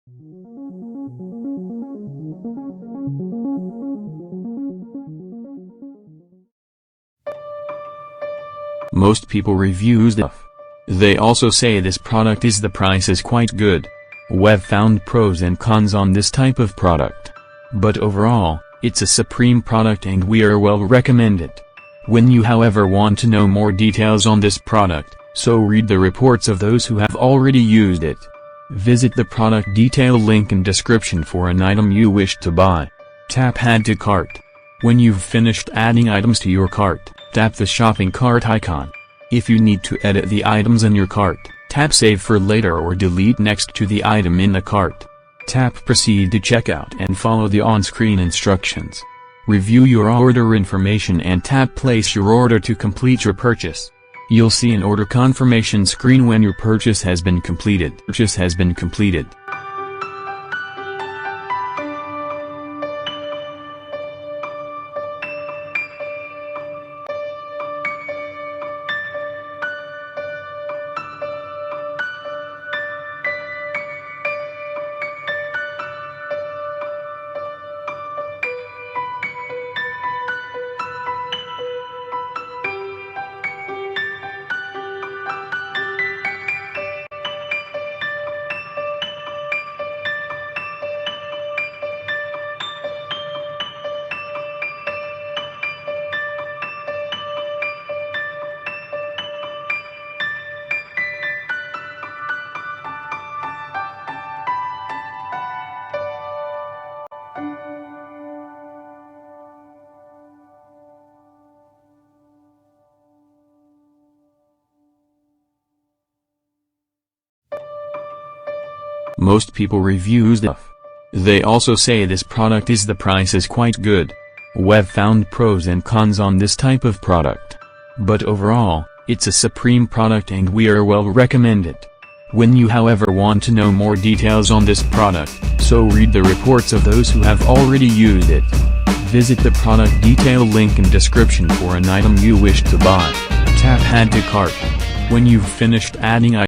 Most people review stuff. They also say this product the price is quite good. We've found pros and cons on this type of product. But overall, it's a supreme product and we are well recommend it. When you however want to know more details on this product, so read the reports of those who have already used it. Visit the product detail link in description for an item you wish to buy. Tap Add to Cart. When you've finished adding items to your cart, tap the shopping cart icon. If you need to edit the items in your cart, tap Save for later or delete next to the item in the cart. Tap Proceed to checkout and follow the on-screen instructions. Review your order information and tap Place your order to complete your purchase. You'll see an order confirmation screen when your purchase has been completed. Most people review stuff. They also say this product the price is quite good. We've found pros and cons on this type of product. But overall, it's a supreme product and we are well recommend it. When you however want to know more details on this product, so read the reports of those who have already used it. Visit the product detail link in description for an item you wish to buy. Tap Add to Cart. When you've finished adding items